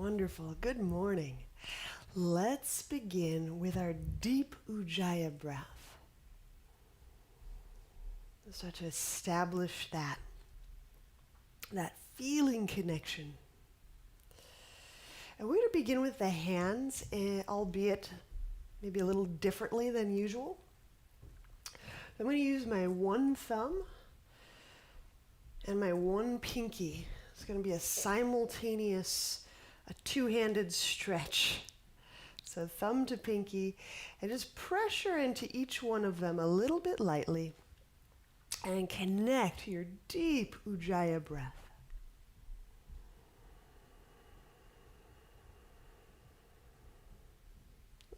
Wonderful. Good morning. Let's begin with our deep ujjaya breath. Start to establish that feeling connection. And we're going to begin with the hands, albeit maybe a little differently than usual. I'm going to use my one thumb and my one pinky. It's going to be a simultaneous, a two-handed stretch. So thumb to pinky, and just pressure into each one of them a little bit lightly and connect your deep ujjaya breath.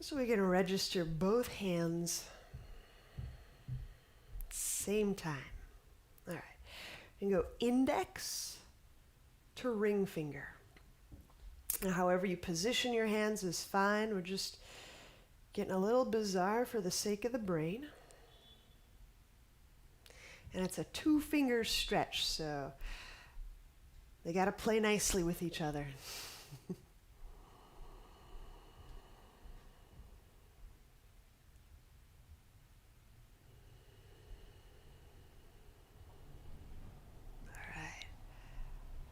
So we're going to register both hands same time. All right. You can go index to ring finger. Now, however you position your hands is fine. We're just getting a little bizarre for the sake of the brain. And it's a two-finger stretch, so they got to play nicely with each other.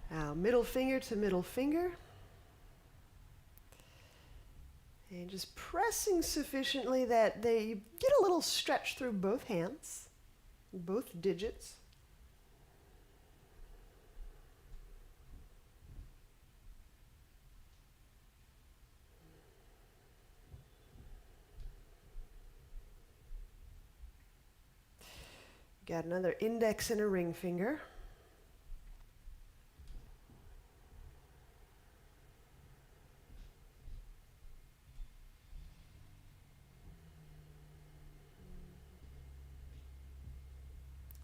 Now, middle finger to middle finger. And just pressing sufficiently that you get a little stretch through both hands, both digits. Got another index and a ring finger.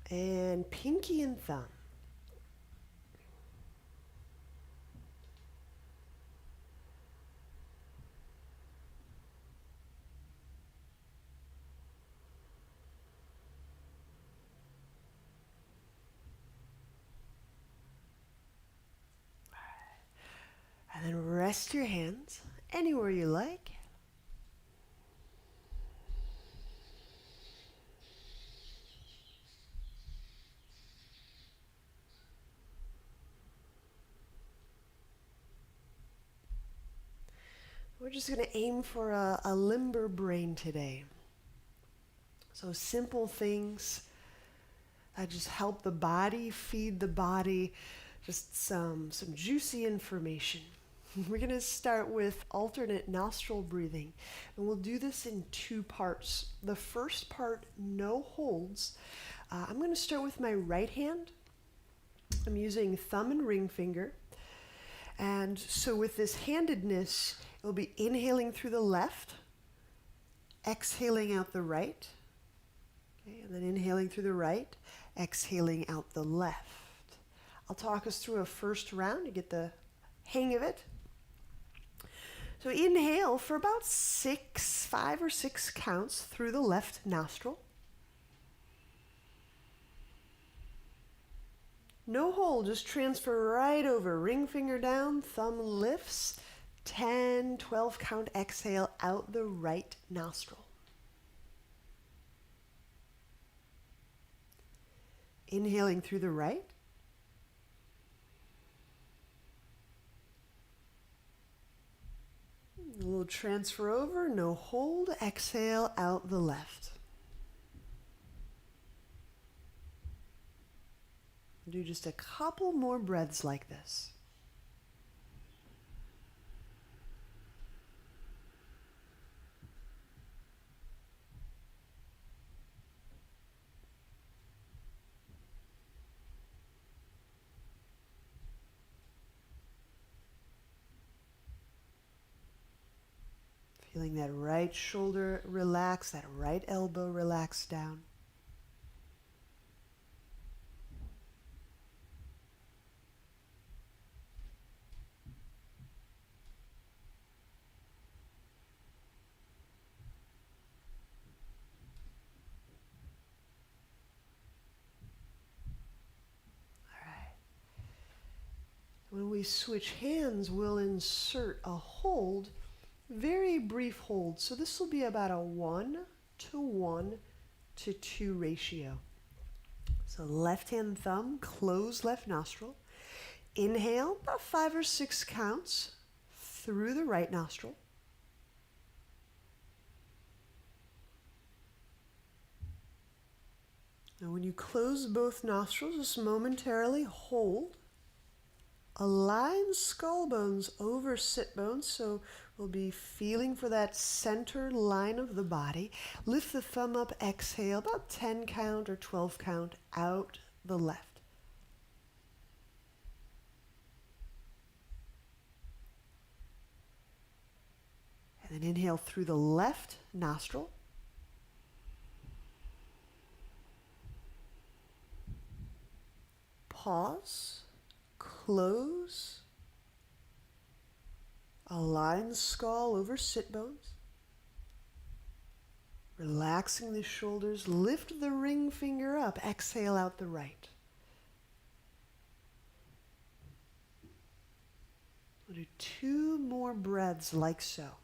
And pinky and thumb. And then rest your hands anywhere you like. We're just going to aim for a limber brain today. So simple things that just help the body, feed the body, just some juicy information. We're going to start with alternate nostril breathing, and we'll do this in two parts. The first part, no holds. I'm going to start with my right hand. I'm using thumb and ring finger. And so with this handedness, it'll be inhaling through the left, exhaling out the right, okay, and then inhaling through the right, exhaling out the left. I'll talk us through a first round to get the hang of it. So inhale for about 5 or 6 counts through the left nostril. No hold, just transfer right over. Ring finger down, thumb lifts. 10, 12 count exhale out the right nostril. Inhaling through the right. A little transfer over, no hold, exhale out the left. Do just a couple more breaths like this. Feeling that right shoulder relax, that right elbow relax down. When we switch hands, we'll insert a hold, very brief hold. So this will be about a 1:1:2 ratio. So left hand thumb, close left nostril. Inhale, about 5 or 6 counts through the right nostril. Now when you close both nostrils, just momentarily hold. Align skull bones over sit bones, so we'll be feeling for that center line of the body. Lift the thumb up, exhale, about 10 count or 12 count out the left. And then inhale through the left nostril. Pause. Close, align skull over sit bones, relaxing the shoulders, lift the ring finger up, exhale out the right. We'll do 2 more breaths like so.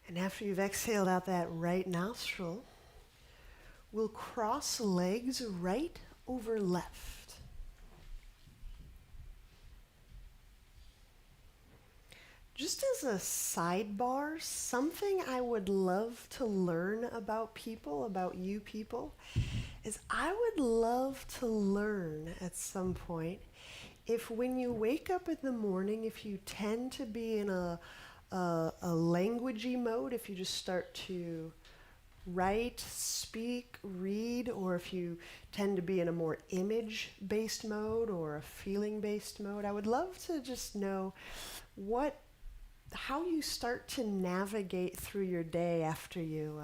And after you've exhaled out that right nostril, we'll cross legs right over left. Just as a sidebar, something I would love to learn about people, about you people, is I would love to learn at some point if when you wake up in the morning, if you tend to be in a languagey mode, if you just start to write, speak, read, or if you tend to be in a more image-based mode or a feeling-based mode, I would love to just know how you start to navigate through your day after you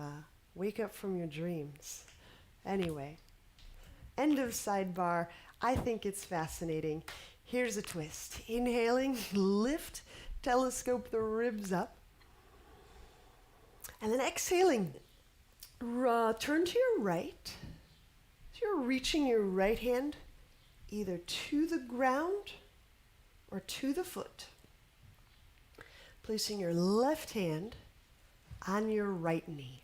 wake up from your dreams. Anyway, end of sidebar. I think it's fascinating. Here's a twist. Inhaling, lift, telescope the ribs up. And then exhaling, turn to your right. So you're reaching your right hand either to the ground or to the foot. Placing your left hand on your right knee.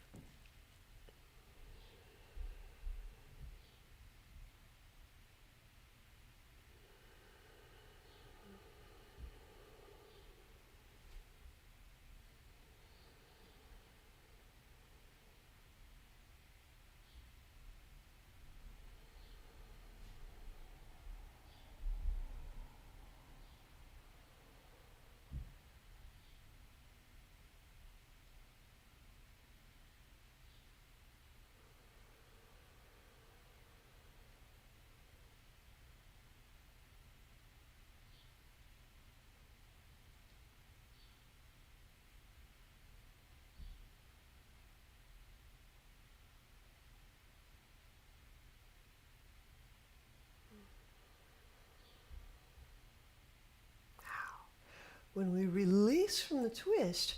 When we release from the twist,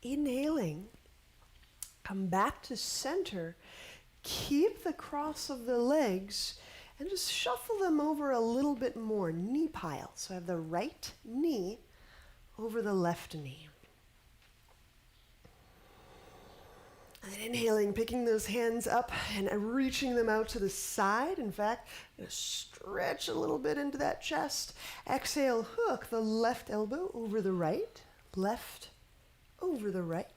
inhaling, come back to center, keep the cross of the legs, and just shuffle them over a little bit more, knee pile. So I have the right knee over the left knee. And inhaling, picking those hands up and reaching them out to the side. In fact, stretch a little bit into that chest. Exhale, hook the left elbow over the right. Left over the right.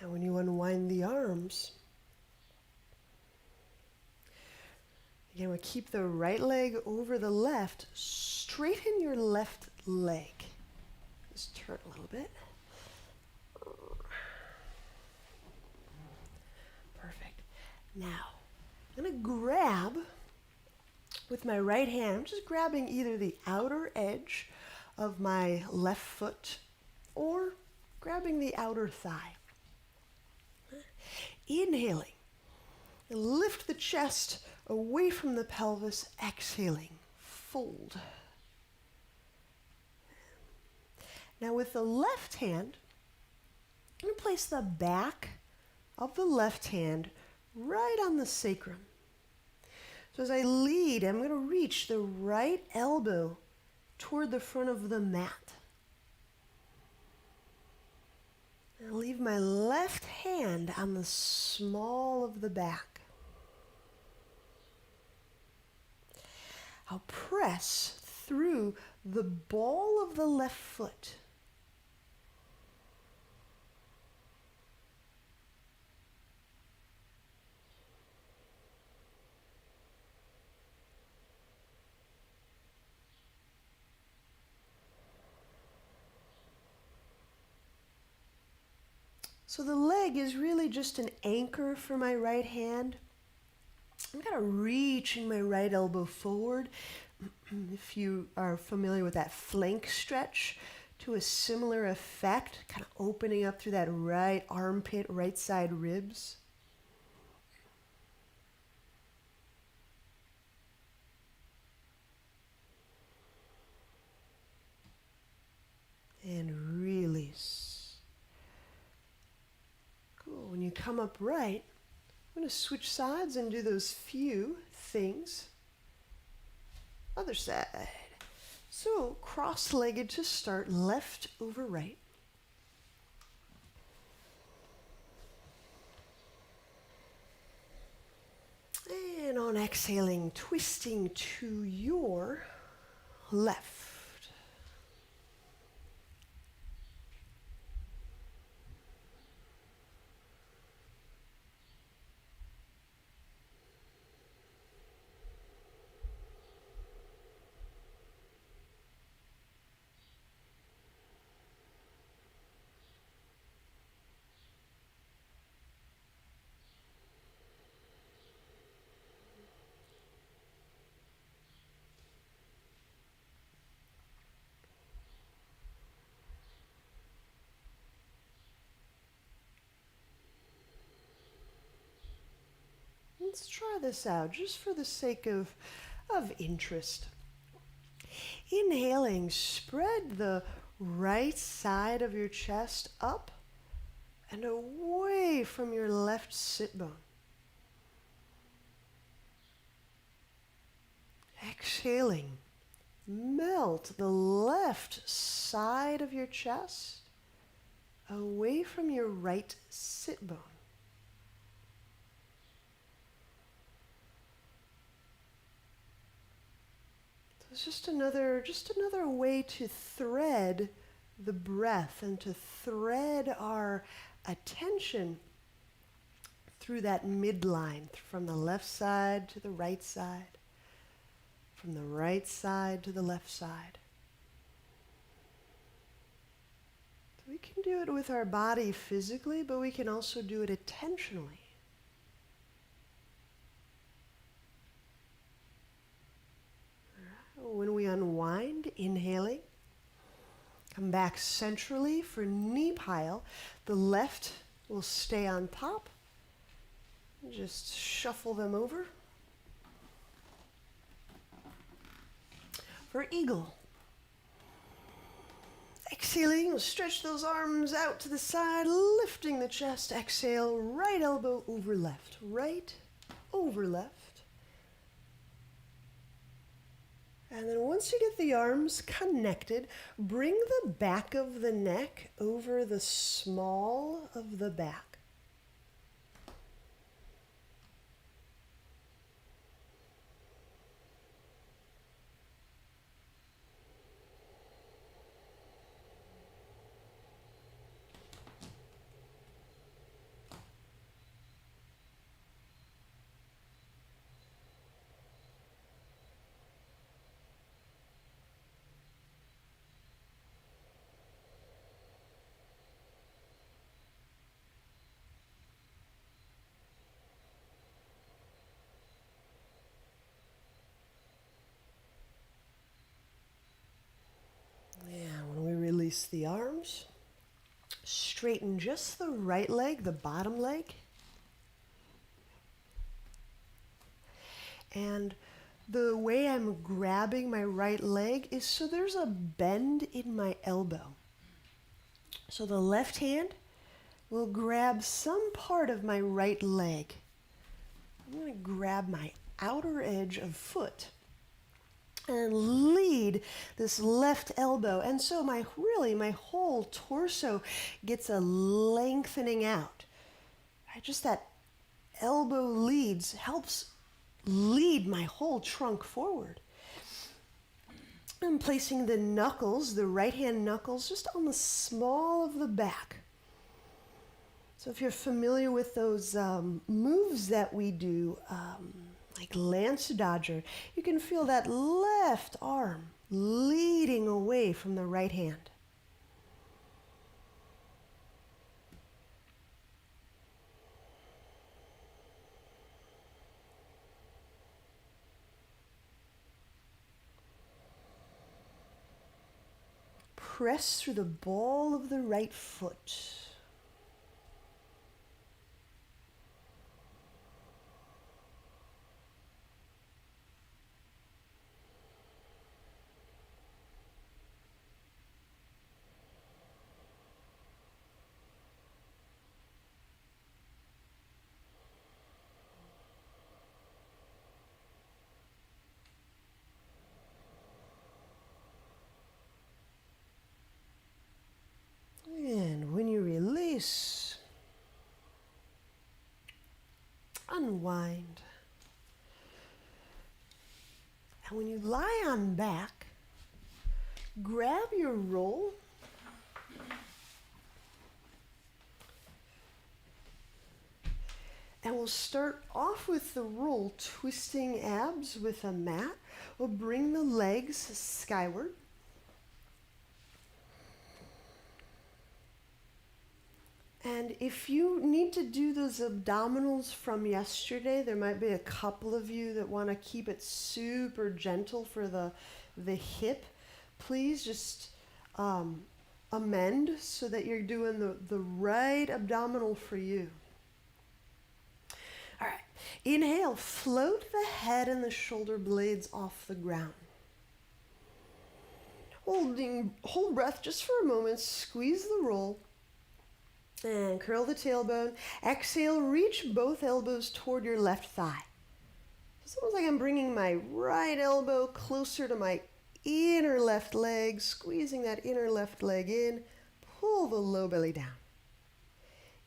And when you unwind the arms, again, we keep the right leg over the left. Straighten your left leg. Just turn a little bit. Perfect. Now, I'm going to grab with my right hand. I'm just grabbing either the outer edge of my left foot or grabbing the outer thigh. Inhaling, lift the chest away from the pelvis. Exhaling, fold. Now with the left hand, I'm going to place the back of the left hand right on the sacrum. So as I lead, I'm going to reach the right elbow toward the front of the mat. I'll leave my left hand on the small of the back. I'll press through the ball of the left foot. So the leg is really just an anchor for my right hand. I'm kind of reaching my right elbow forward. If you are familiar with that flank stretch, to a similar effect, kind of opening up through that right armpit, right side ribs. And release. Cool. When you come up right, I'm going to switch sides and do those few things. Other side. So cross-legged to start, left over right. And on exhaling, twisting to your left. Let's try this out just for the sake of interest. Inhaling, spread the right side of your chest up and away from your left sit bone. Exhaling, melt the left side of your chest away from your right sit bone. It's just another way to thread the breath and to thread our attention through that midline, from the left side to the right side, from the right side to the left side. We can do it with our body physically, but we can also do it attentionally. When we unwind, inhaling, come back centrally for knee pile. The left will stay on top. Just shuffle them over. For eagle. Exhaling, stretch those arms out to the side, lifting the chest. Exhale, right elbow over left. Right over left. And then once you get the arms connected, bring the back of the neck over the small of the back. Release the arms. Straighten just the right leg, the bottom leg. And the way I'm grabbing my right leg is so there's a bend in my elbow. So the left hand will grab some part of my right leg. I'm going to grab my outer edge of foot and lead this left elbow. And so my whole torso gets a lengthening out. Just that elbow leads, helps lead my whole trunk forward. I'm placing the knuckles, the right hand knuckles, just on the small of the back. So if you're familiar with those moves that we do, like Lance Dodger, you can feel that left arm leading away from the right hand. Press through the ball of the right foot. And when you release, unwind. And when you lie on back, grab your roll. And we'll start off with the roll, twisting abs with a mat. We'll bring the legs skyward. And if you need to do those abdominals from yesterday, there might be a couple of you that want to keep it super gentle for the hip. Please just amend so that you're doing the right abdominal for you. All right, inhale, float the head and the shoulder blades off the ground. Hold breath just for a moment, squeeze the roll. And curl the tailbone. Exhale, reach both elbows toward your left thigh. It's almost like I'm bringing my right elbow closer to my inner left leg, squeezing that inner left leg in. Pull the low belly down.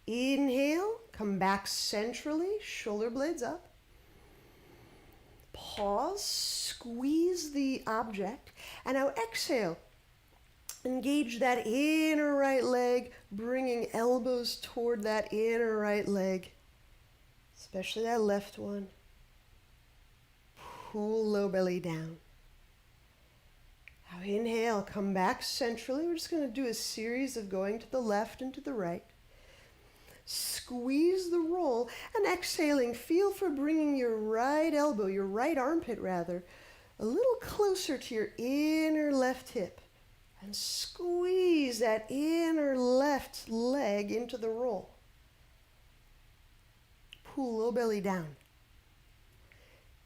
Inhale, come back centrally, shoulder blades up. Pause, squeeze the object. And now exhale. Engage that inner right leg, bringing elbows toward that inner right leg. especially that left one. Pull low belly down. Now inhale, come back centrally. We're just going to do a series of going to the left and to the right. Squeeze the roll, and exhaling, feel for bringing your right elbow, your right armpit rather, a little closer to your inner left hip. And squeeze that inner left leg into the roll. Pull low belly down.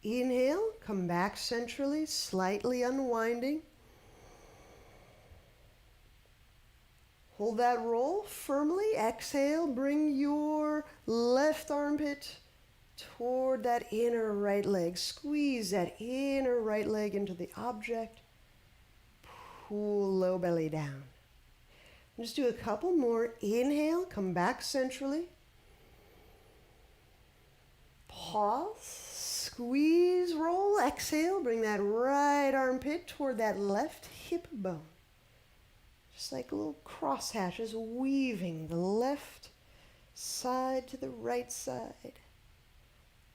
Inhale, come back centrally, slightly unwinding. Hold that roll firmly. Exhale, bring your left armpit toward that inner right leg. Squeeze that inner right leg into the object. Pull low belly down. Just do a couple more. Inhale, come back centrally. Pause, squeeze, roll, exhale, bring that right armpit toward that left hip bone. Just like little crosshatches weaving the left side to the right side.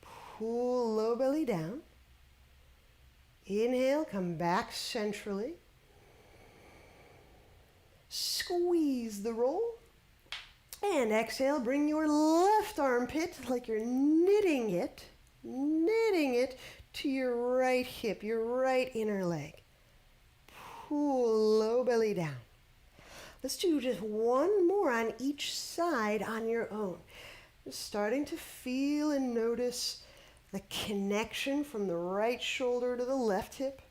Pull low belly down. Inhale, come back centrally. Squeeze the roll. And exhale, bring your left armpit like you're knitting it to your right hip, your right inner leg. Pull low belly down. Let's do just one more on each side on your own. Just starting to feel and notice the connection from the right shoulder to the left hip.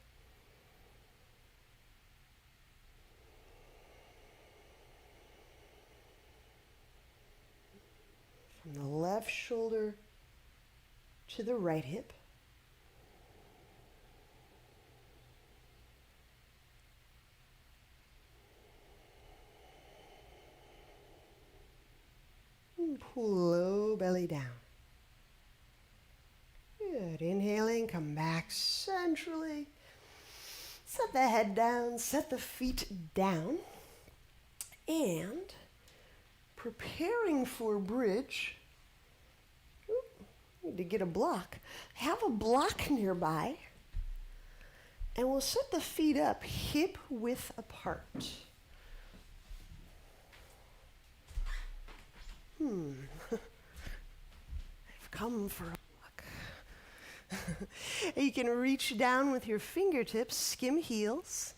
From the left shoulder to the right hip. And pull low belly down. Good. Inhaling, come back centrally. Set the head down, set the feet down. And preparing for bridge. Need to get a block. Have a block nearby. And we'll set the feet up hip width apart. I've come for a walk. You can reach down with your fingertips, skim heels.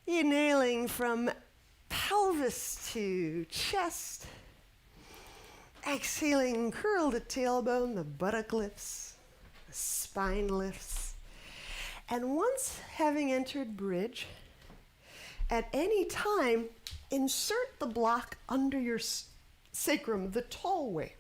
Inhaling from pelvis to chest. Exhaling, curl the tailbone, the buttock lifts, the spine lifts. And once having entered bridge, at any time, insert the block under your sacrum the tall way.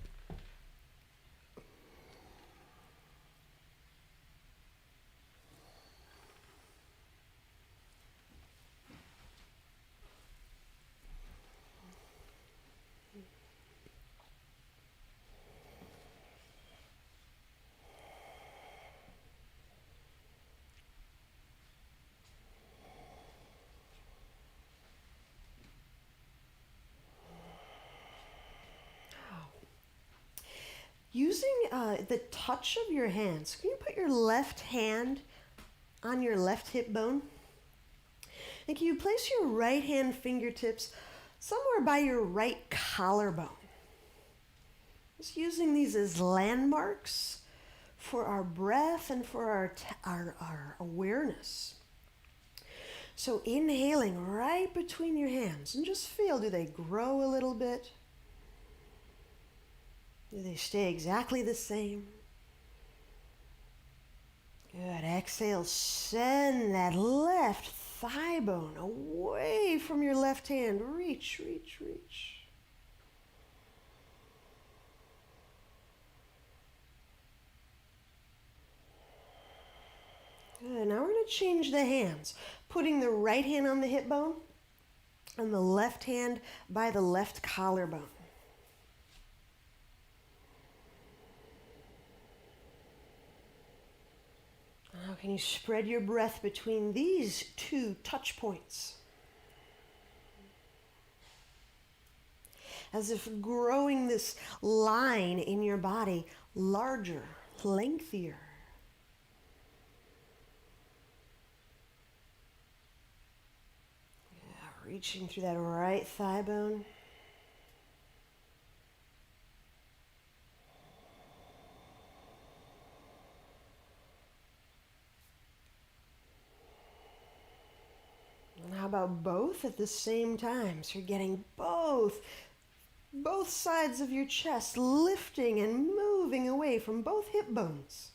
Using the touch of your hands, can you put your left hand on your left hip bone? And can you place your right hand fingertips somewhere by your right collarbone? Just using these as landmarks for our breath and for our awareness. So inhaling right between your hands and just feel, do they grow a little bit? Do they stay exactly the same? Good. Exhale, send that left thigh bone away from your left hand. Reach, reach, reach. Good. Now we're going to change the hands. Putting the right hand on the hip bone and the left hand by the left collarbone. Now can you spread your breath between these two touch points? as if growing this line in your body larger, lengthier. Yeah, reaching through that right thigh bone. And how about both at the same time? So you're getting both sides of your chest lifting and moving away from both hip bones.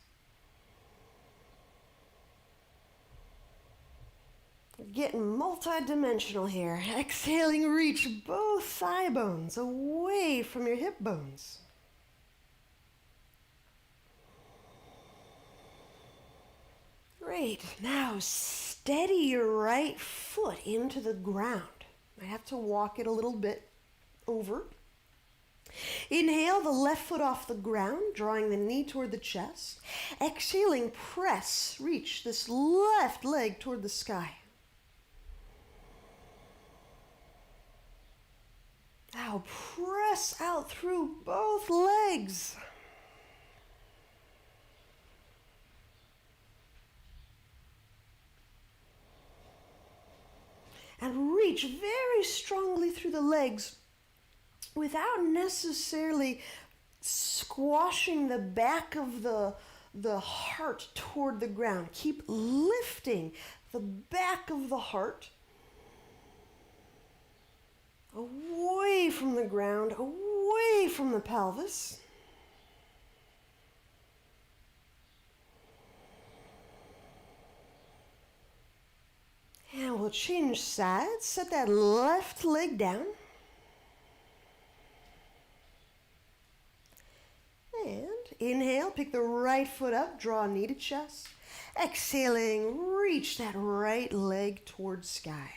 Getting multi-dimensional here. Exhaling, reach both thigh bones away from your hip bones. Great. Now steady your right foot into the ground. I have to walk it a little bit over. Inhale the left foot off the ground, drawing the knee toward the chest. Exhaling, press, reach this left leg toward the sky. Now press out through both legs. And reach very strongly through the legs without necessarily squashing the back of the heart toward the ground. Keep lifting the back of the heart away from the ground, away from the pelvis. And we'll change sides. Set that left leg down. And inhale, pick the right foot up, draw knee to chest. Exhaling, reach that right leg towards sky.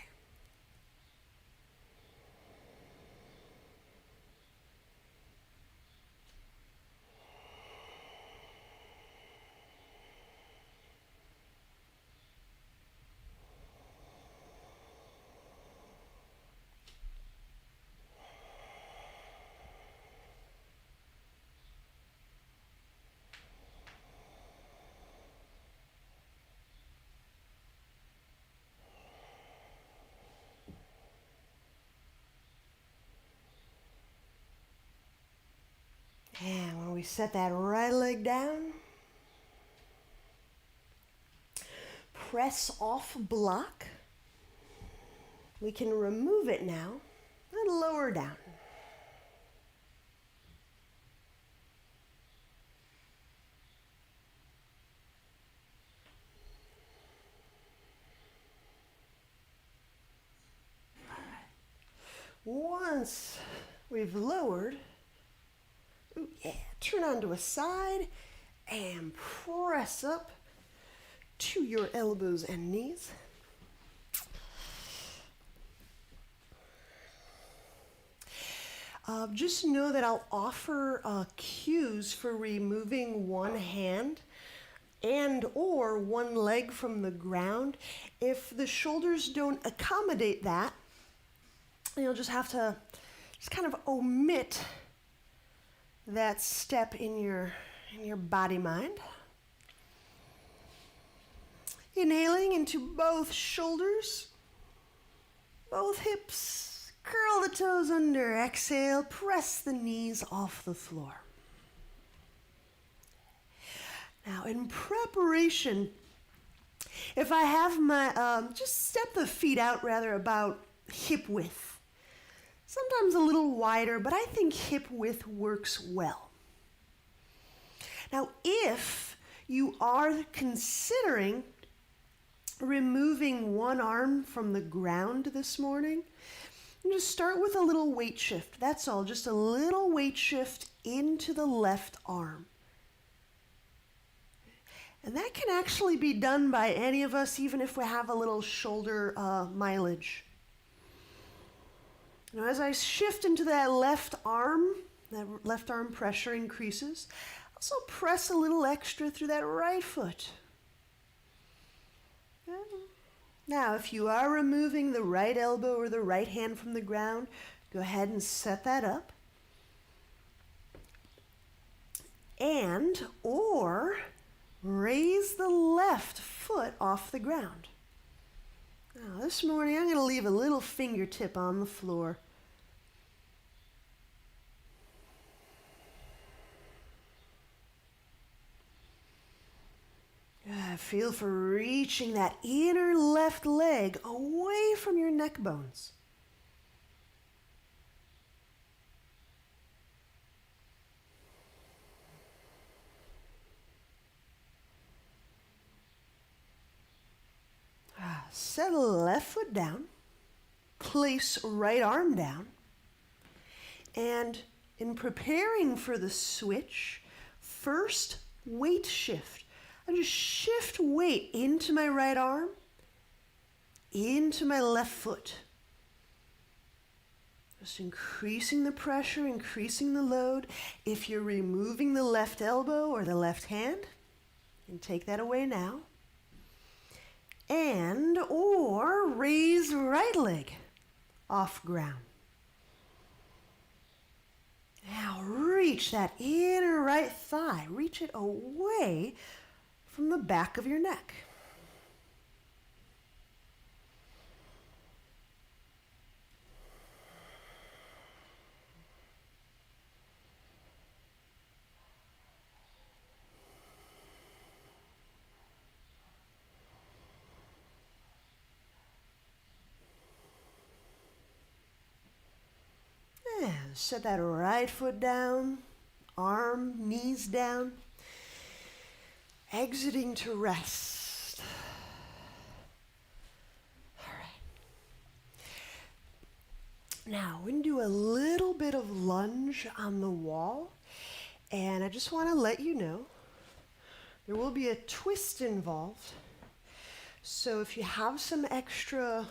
And when we set that right leg down, press off block. We can remove it now and lower down. Once we've lowered, turn onto a side and press up to your elbows and knees. Just know that I'll offer cues for removing one hand and or one leg from the ground. If the shoulders don't accommodate that, you'll just have to kind of omit that step in your body mind. Inhaling into both shoulders, both hips, curl the toes under. Exhale, press the knees off the floor. Now in preparation, if I have my, just step the feet out rather about hip width. Sometimes a little wider, but I think hip width works well. Now, if you are considering removing one arm from the ground this morning, just start with a little weight shift. That's all, just a little weight shift into the left arm. And that can actually be done by any of us, even if we have a little shoulder mileage. Now, as I shift into that left arm pressure increases. Also press a little extra through that right foot. Now, if you are removing the right elbow or the right hand from the ground, Go ahead and set that up. And or raise the left foot off the ground. Now this morning I'm going to leave a little fingertip on the floor. Feel for reaching that inner left leg away from your neck bones. Set left foot down, place right arm down, and in preparing for the switch, first weight shift. I just shift weight into my right arm, into my left foot. Just increasing the pressure, increasing the load. If you're removing the left elbow or the left hand, you can take that away now. And or raise right leg off ground. Now reach that inner right thigh. Reach it away from the back of your neck. And set that right foot down, arm, knees down. Exiting to rest. All right. Now, we're going to do a little bit of lunge on the wall. And I just want to let you know, there will be a twist involved. So if you have some extra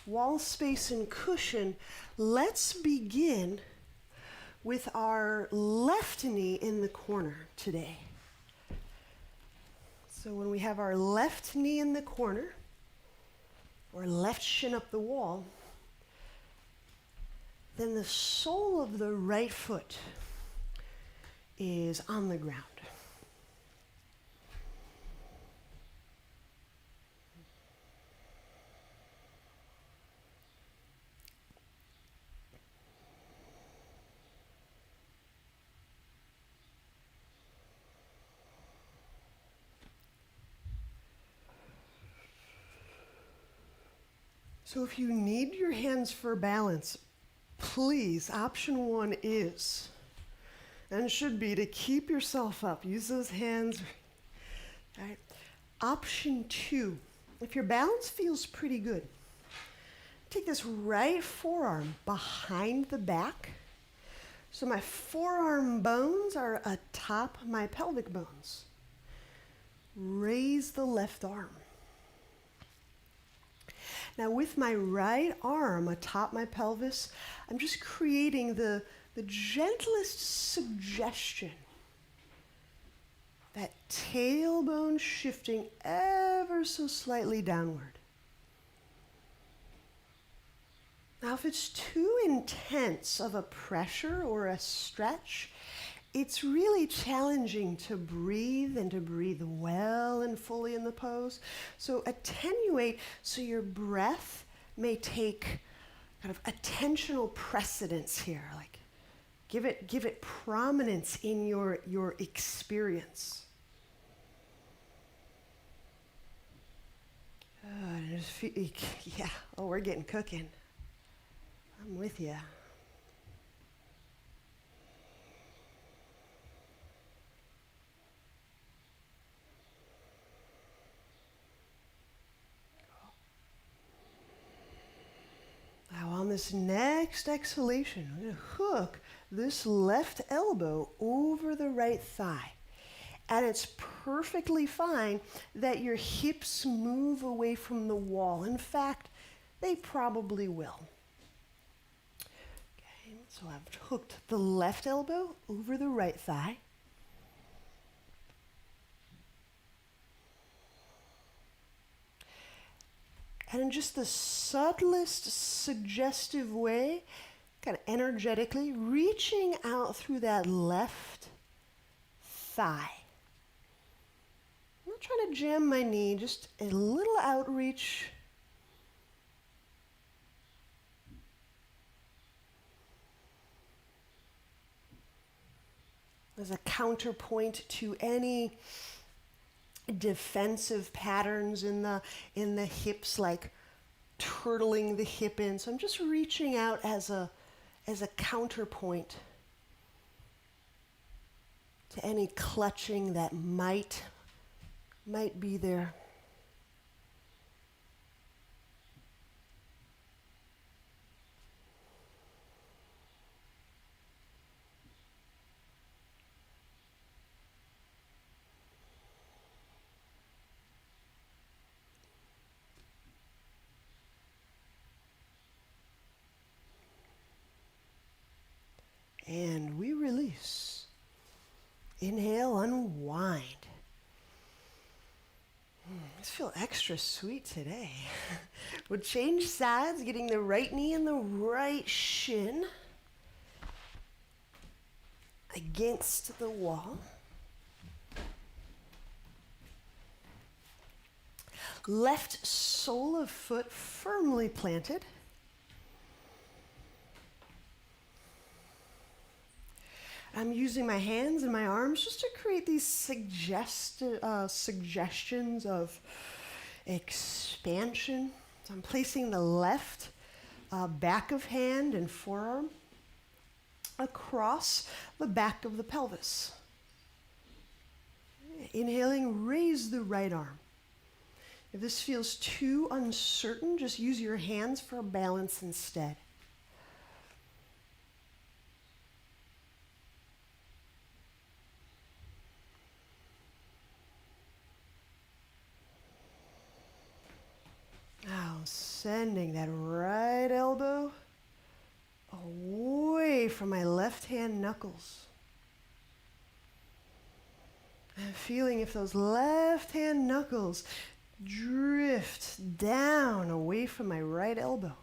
wall space and cushion, let's begin with our left knee in the corner today. So when we have our left knee in the corner, or left shin up the wall, then the sole of the right foot is on the ground. So if you need your hands for balance, please, option 1 is, and should be, to keep yourself up. Use those hands. All right. Option 2, if your balance feels pretty good, take this right forearm behind the back. So my forearm bones are atop my pelvic bones. Raise the left arm. Now with my right arm atop my pelvis, I'm just creating the gentlest suggestion. That tailbone shifting ever so slightly downward. Now if it's too intense of a pressure or a stretch, it's really challenging to breathe and to breathe well and fully in the pose. So attenuate so your breath may take kind of attentional precedence here. Like give it prominence in your experience. Yeah, we're getting cooking. I'm with you. Now on this next exhalation, we're going to hook this left elbow over the right thigh. And it's perfectly fine that your hips move away from the wall. In fact, they probably will. Okay, so I've hooked the left elbow over the right thigh. And in just the subtlest, suggestive way, kind of energetically reaching out through that left thigh. I'm not trying to jam my knee, just a little outreach. As a counterpoint to any defensive patterns in the hips, like turtling the hip in. So I'm just reaching out as a counterpoint to any clutching that might be there. And we release. Inhale, unwind. These feel extra sweet today. We'll change sides, getting the right knee and the right shin against the wall. Left sole of foot firmly planted. I'm using my hands and my arms just to create these suggestions of expansion. So I'm placing the left back of hand and forearm across the back of the pelvis. Inhaling, raise the right arm. If this feels too uncertain, just use your hands for balance instead. Now, sending that right elbow away from my left hand knuckles. And feeling if those left hand knuckles drift down away from my right elbow.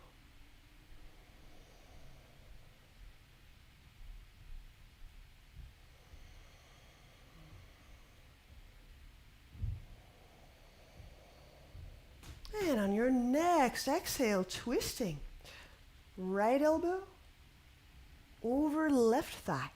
And on your next exhale, twisting. Right elbow over left thigh.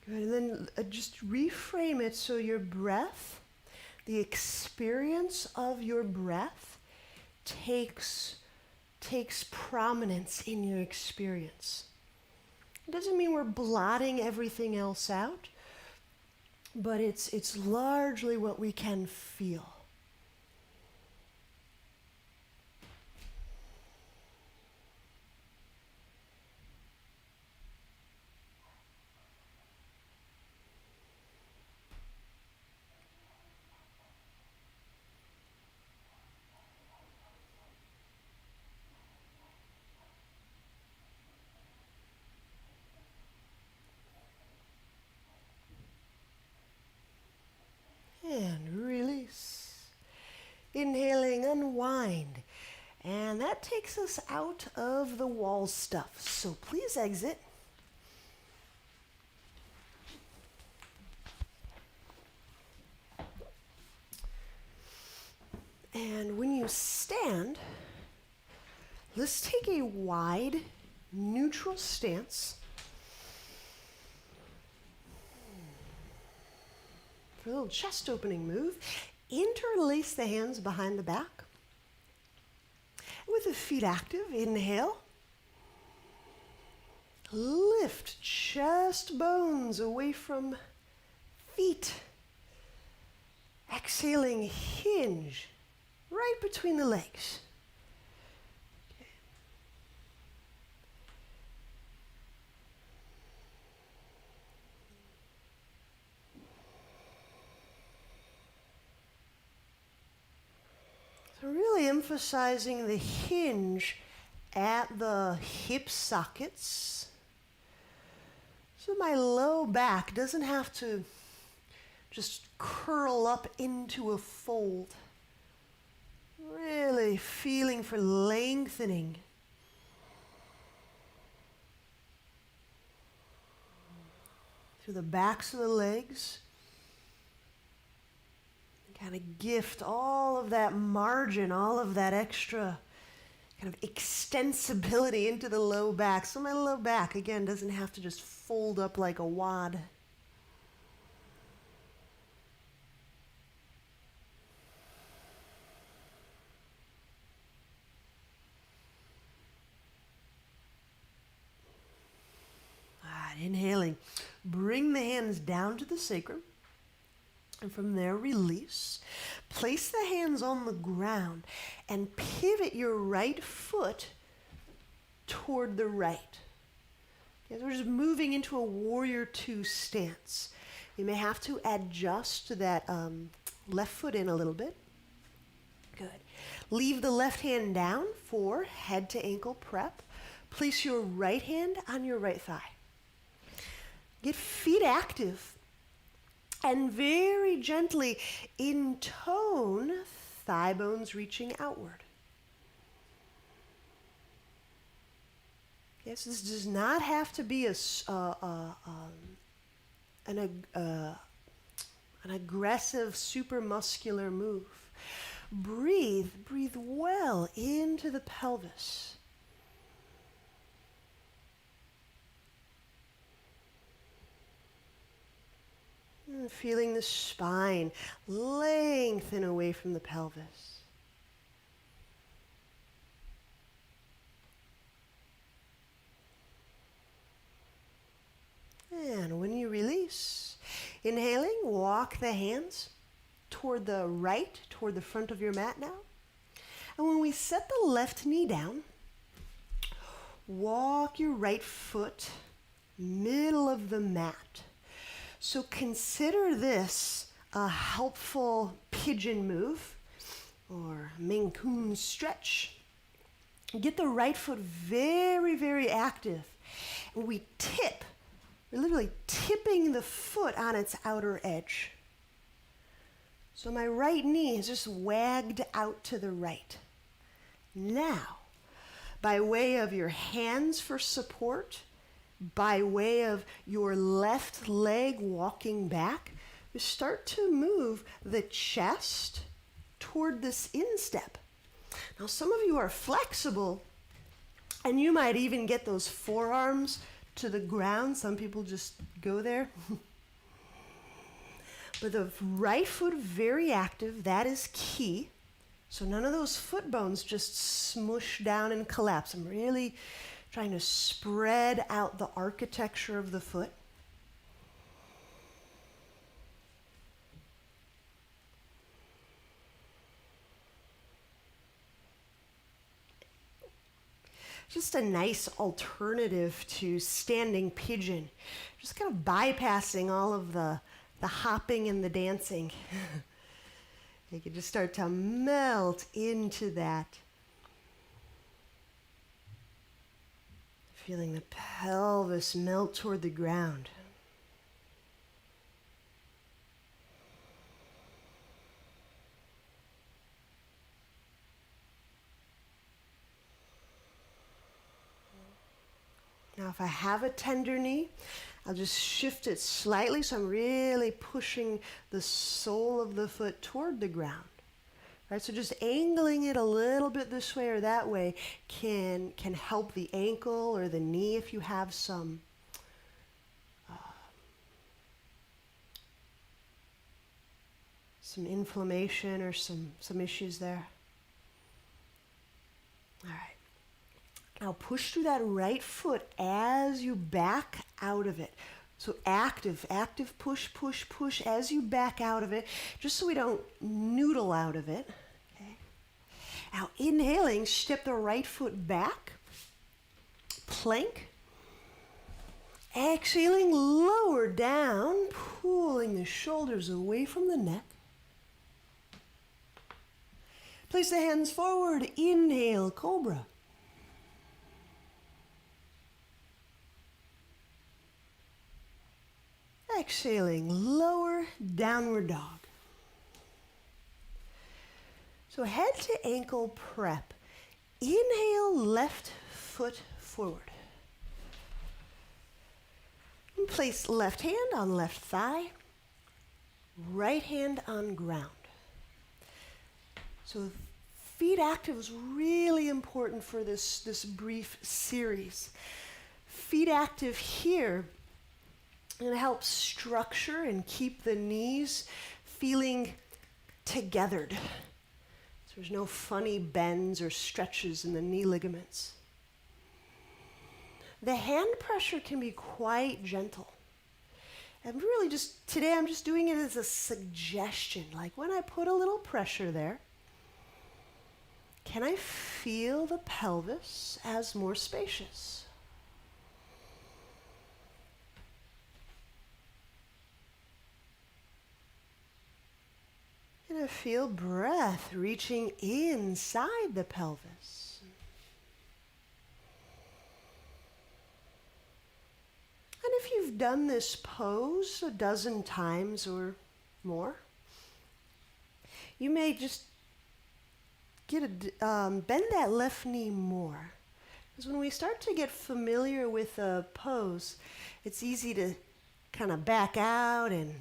Good, and then just reframe it so your breath, the experience of your breath takes prominence in your experience. It doesn't mean we're blotting everything else out, but it's largely what we can feel. And release. Inhaling, unwind. And that takes us out of the wall stuff. So please exit. And when you stand, let's take a wide, neutral stance. For a little chest opening move, interlace the hands behind the back. With the feet active, inhale. Lift chest bones away from feet. Exhaling, hinge right between the legs. So really emphasizing the hinge at the hip sockets, So my low back doesn't have to just curl up into a fold. Really feeling for lengthening. Through the backs of the legs. Kind of gift all of that margin, all of that extra kind of extensibility into the low back. So my low back, again, doesn't have to just fold up like a wad. Inhaling, bring the hands down to the sacrum. And from there, release. Place the hands on the ground and pivot your right foot toward the right. Okay, so we're just moving into a warrior two stance. You may have to adjust that left foot in a little bit. Good. Leave the left hand down for head to ankle prep. Place your right hand on your right thigh. Get feet active. And very gently intone, thigh bones reaching outward. Yes, this does not have to be an aggressive, supramuscular move. Breathe well into the pelvis. And feeling the spine lengthen away from the pelvis. And when you release, inhaling, walk the hands toward the right, toward the front of your mat now. And when we set the left knee down, walk your right foot middle of the mat. So consider this a helpful pigeon move or Mancoon stretch. Get the right foot very, very active. And we tip. We're literally tipping the foot on its outer edge. So my right knee is just wagged out to the right. Now, by way of your hands for support, by way of your left leg walking back, you start to move the chest toward this instep. Now, some of you are flexible, and you might even get those forearms to the ground. Some people just go there. But the right foot very active, that is key. So none of those foot bones just smush down and collapse. I'm really trying to spread out the architecture of the foot. Just a nice alternative to standing pigeon. Just kind of bypassing all of the hopping and the dancing. You can just start to melt into that. Feeling the pelvis melt toward the ground. Now if I have a tender knee, I'll just shift it slightly so I'm really pushing the sole of the foot toward the ground. Right, so just angling it a little bit this way or that way can help the ankle or the knee if you have some inflammation or some issues there. All right. Now push through that right foot as you back out of it. So active push, push, push as you back out of it, just so we don't noodle out of it. Okay. Now inhaling, step the right foot back, plank. Exhaling, lower down, pulling the shoulders away from the neck. Place the hands forward, inhale, cobra. Exhaling, lower downward dog. So head to ankle prep. Inhale, left foot forward. And place left hand on left thigh, right hand on ground. So feet active is really important for this brief series. Feet active here, it helps structure and keep the knees feeling togethered. So there's no funny bends or stretches in the knee ligaments. The hand pressure can be quite gentle. And really today I'm just doing it as a suggestion. Like when I put a little pressure there, can I feel the pelvis as more spacious? Can I feel breath reaching inside the pelvis? And if you've done this pose a dozen times or more, you may just bend that left knee more. Because when we start to get familiar with a pose, it's easy to kind of back out, and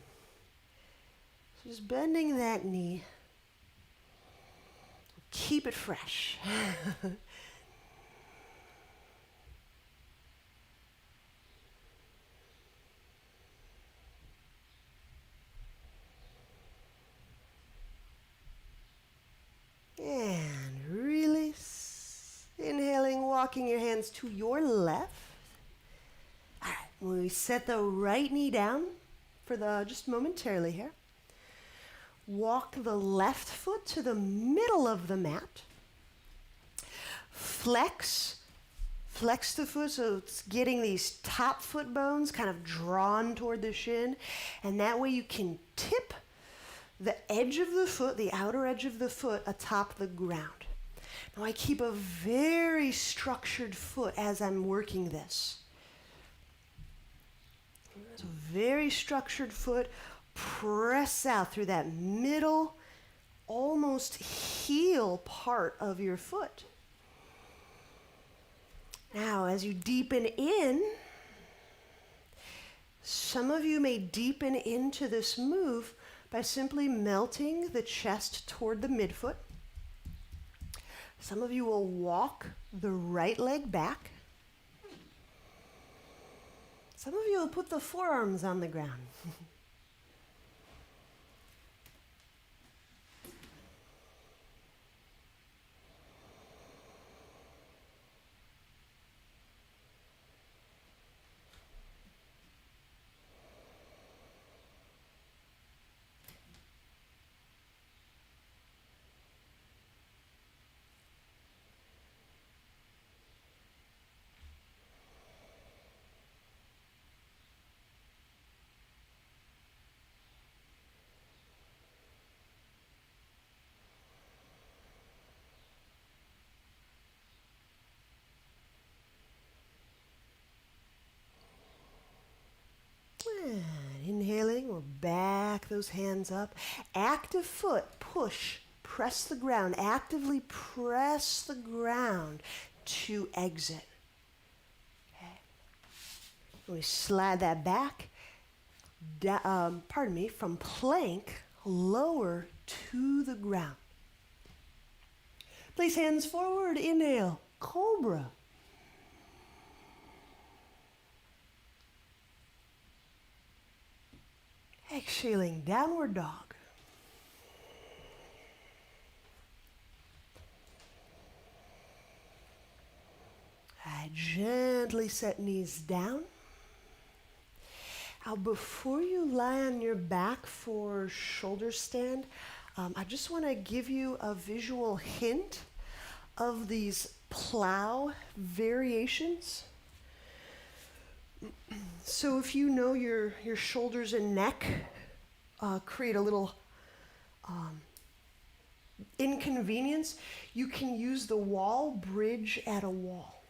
so just bending that knee. Keep it fresh. And release. Inhaling, walking your hands to your left. All right, when we set the right knee down for just momentarily here. Walk the left foot to the middle of the mat. Flex the foot so it's getting these top foot bones kind of drawn toward the shin. And that way you can tip the edge of the foot, the outer edge of the foot, atop the ground. Now I keep a very structured foot as I'm working this. So very structured foot. Press out through that middle, almost heel part of your foot. Now, as you deepen in, some of you may deepen into this move by simply melting the chest toward the midfoot. Some of you will walk the right leg back. Some of you will put the forearms on the ground. And inhaling, we'll back those hands up. Active foot, push, press the ground. Actively press the ground to exit. Okay. We slide that back, from plank, lower to the ground. Place hands forward, inhale, cobra. Exhaling, downward dog. I gently set knees down. Now before you lie on your back for shoulder stand, I just want to give you a visual hint of these plow variations. So if you know your shoulders and neck create a little inconvenience, you can use the wall bridge at a wall.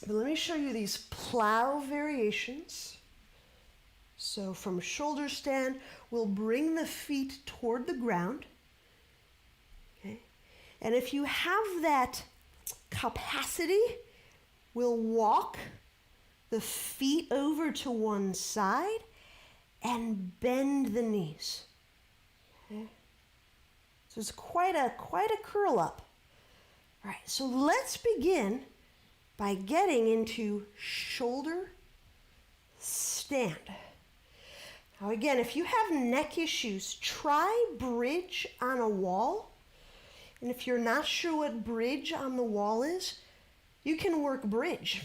But let me show you these plow variations. So from shoulder stand, we'll bring the feet toward the ground. Okay? And if you have that capacity, we'll walk the feet over to one side and bend the knees. Okay? So it's quite a curl up. All right, so let's begin by getting into shoulder stand. Now again, if you have neck issues, try bridge on a wall. And if you're not sure what bridge on the wall is, you can work bridge.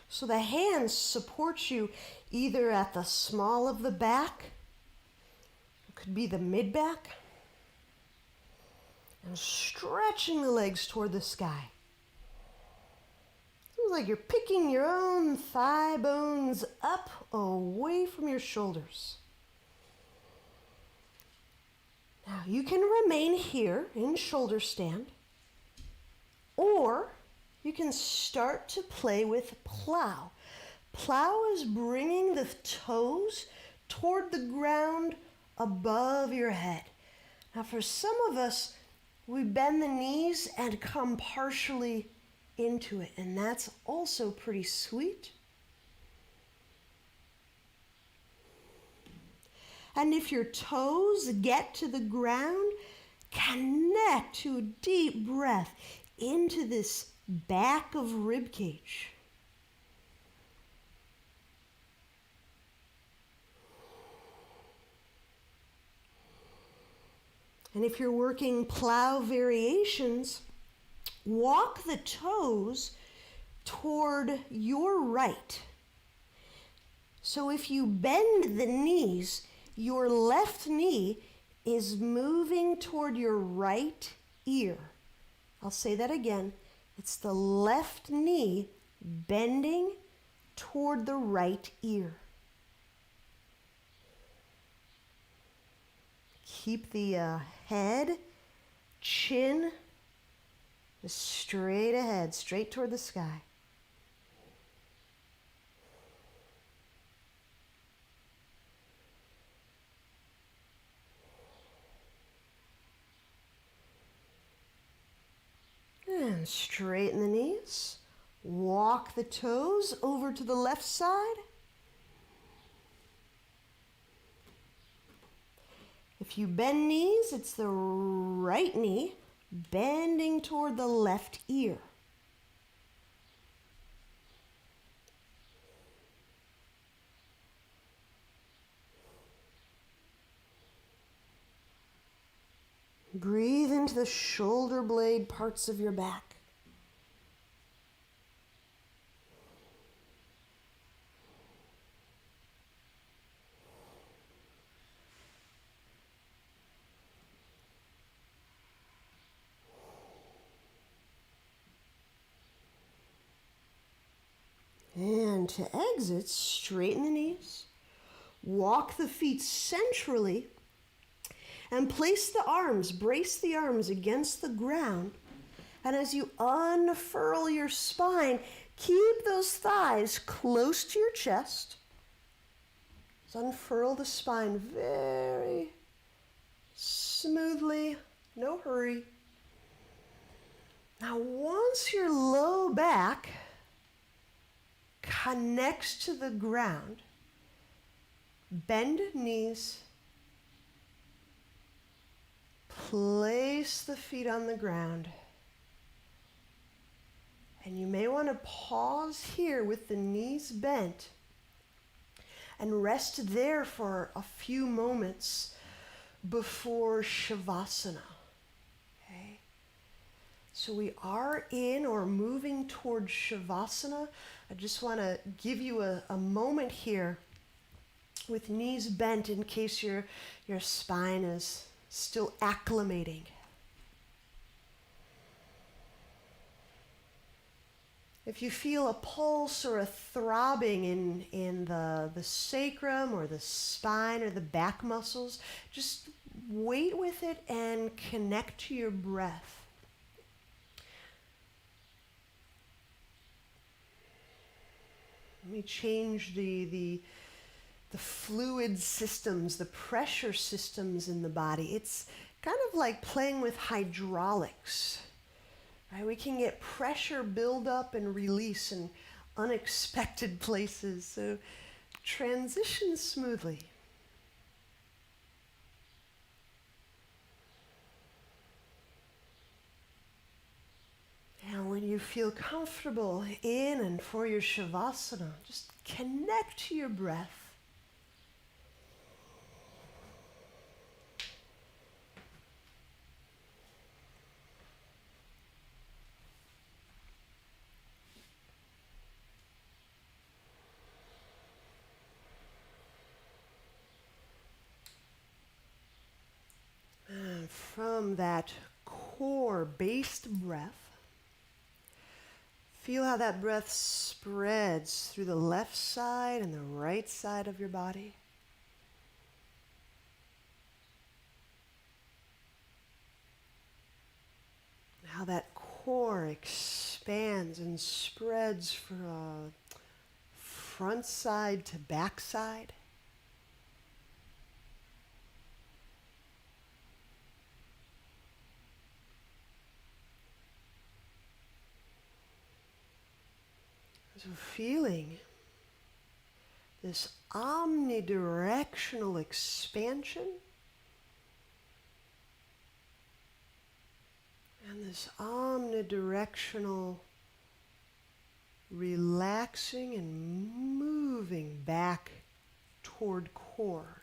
So the hands support you either at the small of the back, it could be the mid-back, and stretching the legs toward the sky. Seems like you're picking your own thigh bones up away from your shoulders. Now you can remain here in shoulder stand, or you can start to play with plow. Plow is bringing the toes toward the ground above your head. Now for some of us, we bend the knees and come partially into it, and that's also pretty sweet. And if your toes get to the ground, connect to a deep breath into this back of rib cage. And if you're working plow variations, walk the toes toward your right. So if you bend the knees, your left knee is moving toward your right ear. I'll say that again. It's the left knee bending toward the right ear. Keep the head, chin, just straight ahead, straight toward the sky. And straighten the knees. Walk the toes over to the left side. If you bend knees, it's the right knee bending toward the left ear. Breathe into the shoulder blade parts of your back. And to exit, straighten the knees, walk the feet centrally, and place the arms, brace the arms against the ground. And as you unfurl your spine, keep those thighs close to your chest. Just unfurl the spine very smoothly, no hurry. Now, once your low back connects to the ground, bend knees, place the feet on the ground. And you may want to pause here with the knees bent and rest there for a few moments before Shavasana. Okay? So we are in or moving towards Shavasana. I just want to give you a moment here with knees bent in case your spine is still acclimating. If you feel a pulse or a throbbing in the sacrum or the spine or the back muscles, just wait with it and connect to your breath. Let me change the fluid systems, the pressure systems in the body. It's kind of like playing with hydraulics. Right? We can get pressure build up and release in unexpected places. So transition smoothly. And when you feel comfortable in and for your Shavasana, just connect to your breath. And from that core-based breath, feel how that breath spreads through the left side and the right side of your body. How that core expands and spreads from front side to back side. So feeling this omnidirectional expansion and this omnidirectional relaxing and moving back toward core.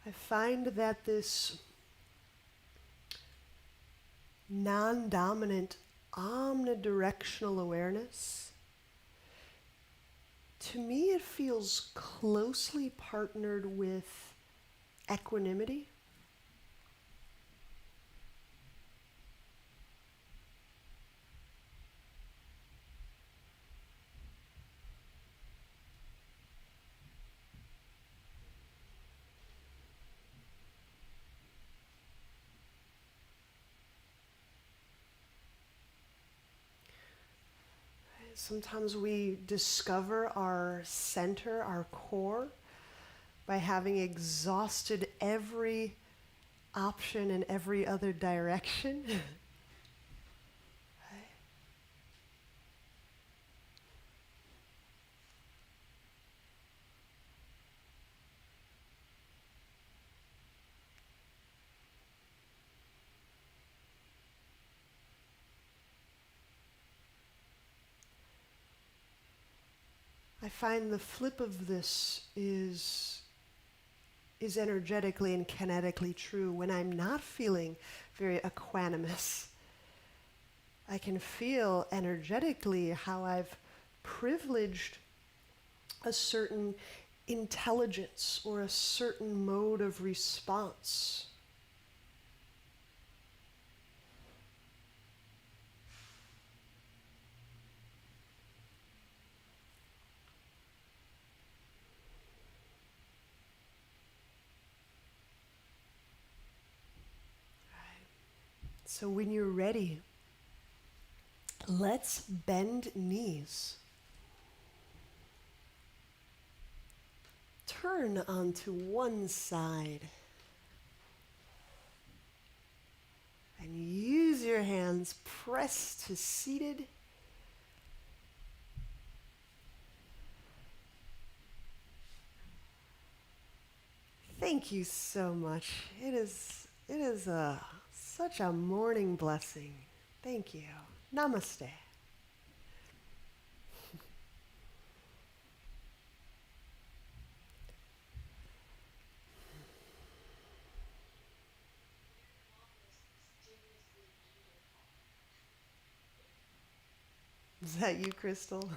I find that this non-dominant omnidirectional awareness, to me it feels closely partnered with equanimity. Sometimes we discover our center, our core, by having exhausted every option in every other direction. I find the flip of this is energetically and kinetically true. When I'm not feeling very equanimous, I can feel energetically how I've privileged a certain intelligence or a certain mode of response. So when you're ready, let's bend knees. Turn onto one side. And use your hands, press to seated. Thank you so much. It is such a morning blessing. Thank you. Namaste. Is that you, Crystal?